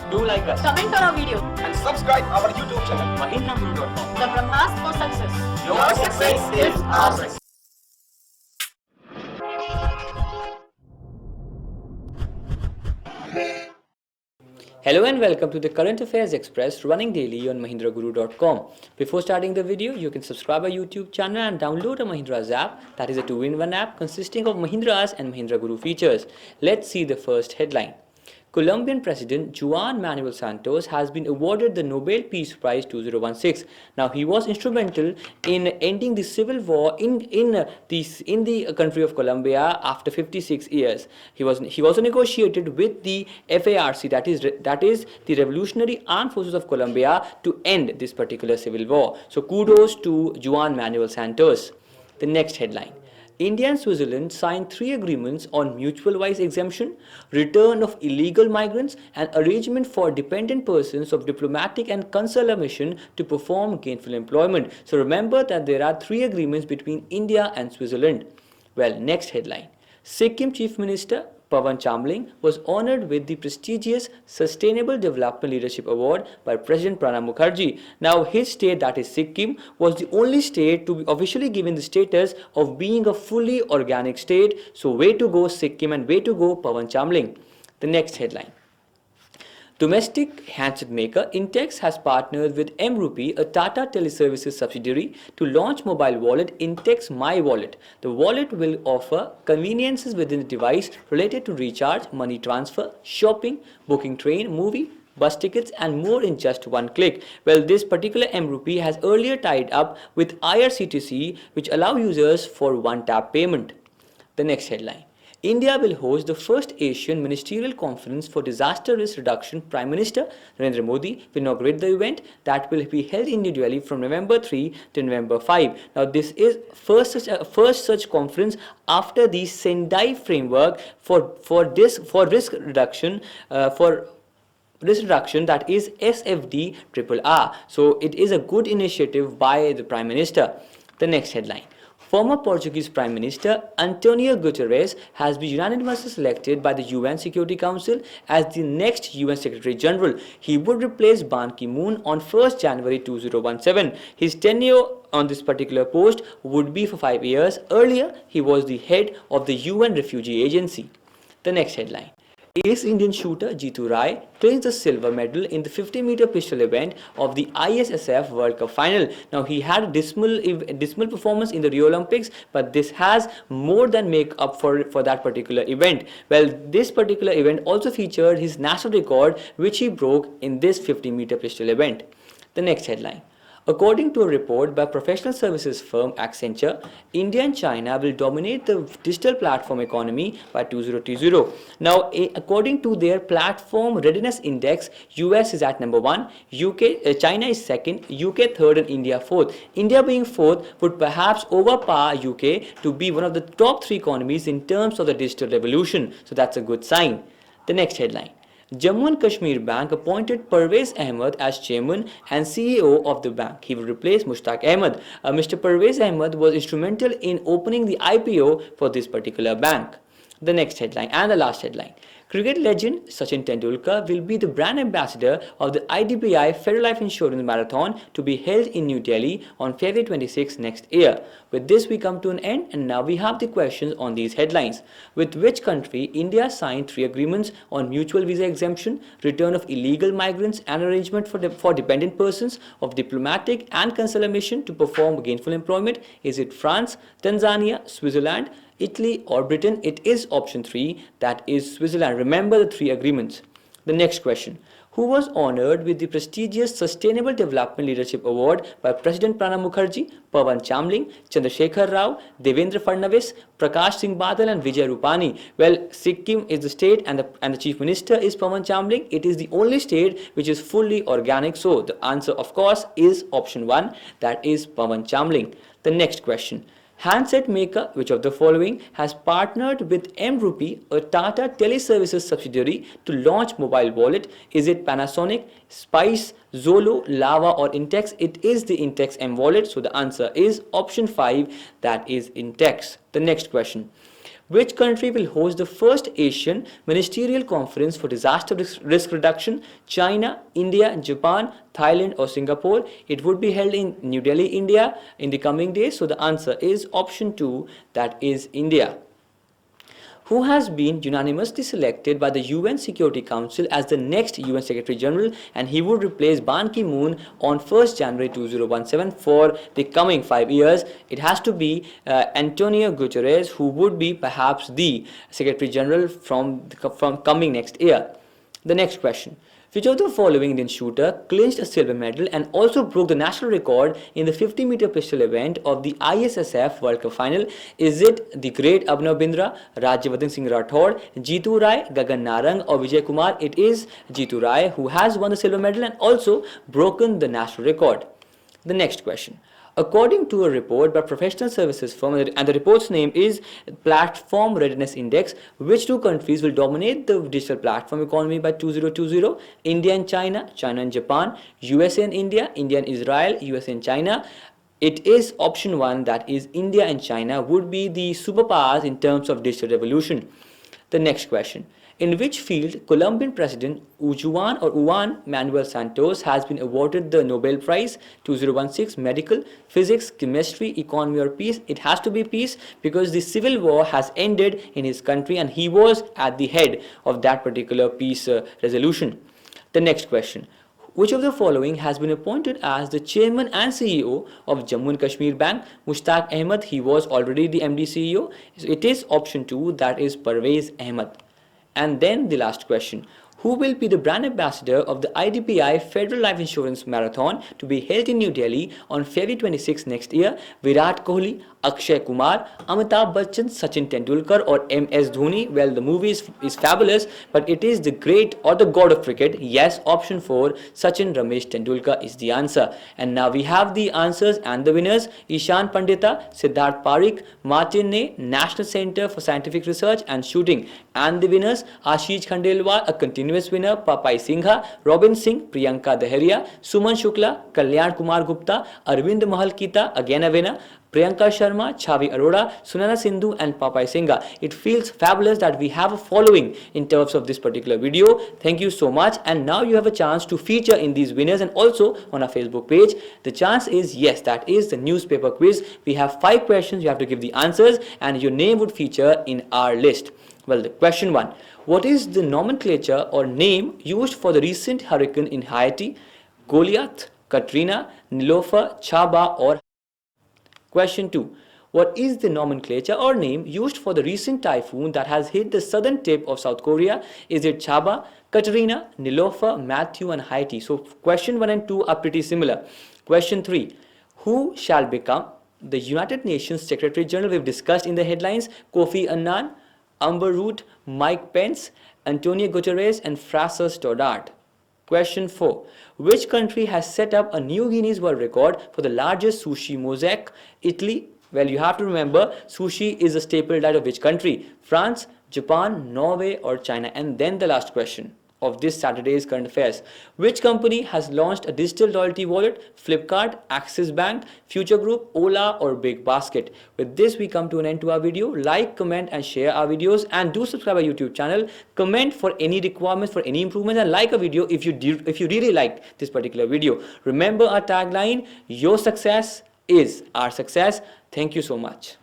Do like us. Comment on our video. And subscribe our YouTube channel, MahindraGuru.com. The Brahmas for success. Your success is our success. Hello and welcome to the Current Affairs Express running daily on MahindraGuru.com. Before starting the video, you can subscribe our YouTube channel and download a Mahindra's app, that is a 2-in-1 app consisting of Mahindra's and Mahindra Guru features. Let's see the first headline. Colombian President Juan Manuel Santos has been awarded the Nobel Peace Prize 2016. Now, he was instrumental in ending the civil war in the country of Colombia after 56 years. He also negotiated with the FARC, that is the Revolutionary Armed Forces of Colombia, to end this particular civil war. So, kudos to Juan Manuel Santos. The next headline. India and Switzerland signed 3 agreements on mutual wise exemption, return of illegal migrants, and arrangement for dependent persons of diplomatic and consular mission to perform gainful employment. So remember that there are 3 agreements between India and Switzerland. Well, next headline. Sikkim Chief Minister Pawan Chamling was honored with the prestigious Sustainable Development Leadership Award by President Pranab Mukherjee. Now, his state, that is Sikkim, was the only state to be officially given the status of being a fully organic state. So, way to go Sikkim and way to go Pawan Chamling. The next headline. Domestic handset maker Intex has partnered with mRupee, a Tata Teleservices subsidiary, to launch mobile wallet Intex My Wallet. The wallet will offer conveniences within the device related to recharge, money transfer, shopping, booking train, movie, bus tickets and more in just one click. Well, this particular mRupee has earlier tied up with IRCTC, which allow users for one-tap payment. The next headline. India will host the first Asian Ministerial Conference for Disaster Risk Reduction. Prime Minister Narendra Modi will inaugurate the event that will be held in New Delhi from November 3 to November 5. Now, this is first such conference after the Sendai framework for risk reduction that is SFDRRR. So it is a good initiative by the Prime Minister. The next headline. Former Portuguese Prime Minister Antonio Guterres has been unanimously selected by the UN Security Council as the next UN Secretary General. He would replace Ban Ki-moon on 1st January 2017. His tenure on this particular post would be for 5 years. Earlier, he was the head of the UN Refugee Agency. The next headline. Ace Indian shooter Jeetu Rai claims the silver medal in the 50-meter pistol event of the ISSF World Cup final. Now, he had a dismal performance in the Rio Olympics, but this has more than make up for that particular event. Well, this particular event also featured his national record, which he broke in this 50-meter pistol event. The next headline. According to a report by professional services firm Accenture, India and China will dominate the digital platform economy by 2020. Now, according to their platform readiness index, US is at number 1, China is second, UK third, and India fourth. India being fourth would perhaps overpower UK to be one of the top 3 economies in terms of the digital revolution. So that's a good sign. The next headline. Jammu and Kashmir Bank appointed Parvez Ahmed as chairman and CEO of the bank. He will replace Mushtaq Ahmed. Mr. Parvez Ahmed was instrumental in opening the IPO for this particular bank. The next headline and the last headline. Cricket legend Sachin Tendulkar will be the brand ambassador of the IDBI Federal Life Insurance Marathon to be held in New Delhi on February 26 next year. With this, we come to an end, and now we have the questions on these headlines. With which country India signed 3 agreements on mutual visa exemption, return of illegal migrants, and arrangement for dependent persons of diplomatic and consular mission to perform gainful employment? Is it France, Tanzania, Switzerland, Italy, or Britain? It is option 3, that is Switzerland. Remember the 3 agreements. The next question. Who was honored with the prestigious Sustainable Development Leadership Award by President Pranab Mukherjee, Pawan Chamling, Chandrasekhar Rao, Devendra Fadnavis, Prakash Singh Badal, and Vijay Rupani? Well, Sikkim is the state and the Chief Minister is Pawan Chamling. It is the only state which is fully organic. So the answer, of course, is option 1, that is Pawan Chamling. The next question. Handset maker, which of the following has partnered with mRupee, a Tata Teleservices subsidiary, to launch mobile wallet? Is it Panasonic, Spice, Zolo, Lava, or Intex? It is the Intex M wallet. So the answer is option 5, that is Intex. The next question. Which country will host the first Asian Ministerial Conference for Disaster Risk Reduction? China, India, Japan, Thailand or Singapore? It would be held in New Delhi, India in the coming days. So the answer is option 2, that is India. Who has been unanimously selected by the UN Security Council as the next UN Secretary General, and he would replace Ban Ki-moon on 1st January 2017 for the coming 5 years. It has to be Antonio Guterres, who would be perhaps the Secretary General from coming next year. The next question. Which of the following Indian shooter clinched a silver medal and also broke the national record in the 50-meter pistol event of the ISSF World Cup final? Is it the great Abhinav Bindra, Rajyavardhan Singh Rathod, Jeetu Rai, Gagan Narang or Vijay Kumar? It is Jeetu Rai who has won the silver medal and also broken the national record. The next question. According to a report by professional services firm, and the report's name is Platform Readiness Index, which two countries will dominate the digital platform economy by 2020? India and China, China and Japan, USA and India, India and Israel, USA and China. It is option 1, that is India and China would be the superpowers in terms of digital revolution. The next question. In which field Colombian President Juan Manuel Santos has been awarded the Nobel Prize 2016? Medical, physics, chemistry, economy or peace? It has to be peace, because the civil war has ended in his country and he was at the head of that particular peace resolution. The next question. Which of the following has been appointed as the chairman and CEO of Jammu and Kashmir Bank? Mushtaq Ahmed, he was already the MD CEO. So it is option 2, that is Parvez Ahmed. And then the last question. Who will be the brand ambassador of the IDBI Federal Life Insurance Marathon to be held in New Delhi on February 26 next year? Virat Kohli, Akshay Kumar, Amitabh Bachchan, Sachin Tendulkar or MS Dhoni? Well, the movie is fabulous, but it is the great or the god of cricket. Yes, option 4, Sachin Ramesh Tendulkar is the answer. And now we have the answers and the winners. Ishan Pandita, Siddharth Parikh, Martin Ne, National Center for Scientific Research and Shooting. And the winners, Ashish Khandelwal, a continuous winner, Papai Singha, Robin Singh, Priyanka Daharia, Suman Shukla, Kalyan Kumar Gupta, Arvind Mahalkita, again a winner, Priyanka Sharma, Chavi Arora, Sunana Sindhu and Papai Singha. It feels fabulous that we have a following in terms of this particular video. Thank you so much, and now you have a chance to feature in these winners and also on our Facebook page. The chance is, yes, that is the newspaper quiz. We have 5 questions, you have to give the answers and your name would feature in our list. Well, the question 1. What is the nomenclature or name used for the recent hurricane in Haiti? Goliath, Katrina, Nilofer, Chaba or... Question 2. What is the nomenclature or name used for the recent typhoon that has hit the southern tip of South Korea? Is it Chaba, Katrina, Nilofer, Matthew and Haiti? So question 1 and 2 are pretty similar. Question 3. Who shall become the United Nations Secretary General? We've discussed in the headlines. Kofi Annan, Amber Root, Mike Pence, Antonio Guterres and Fraser Stoddart. Question 4. Which country has set up a new Guinness World Record for the largest sushi mosaic? Italy. Well, you have to remember, sushi is a staple diet of which country? France, Japan, Norway or China? And then the last question of this Saturday's current affairs. Which company has launched a digital loyalty wallet? Flipkart, Axis Bank, Future Group, Ola or Big Basket? With this we come to an end to our video. Like, comment and share our videos and do subscribe our YouTube channel. Comment for any requirements, for any improvements and like a video if you really liked this particular video. Remember our tagline, your success is our success. Thank you so much.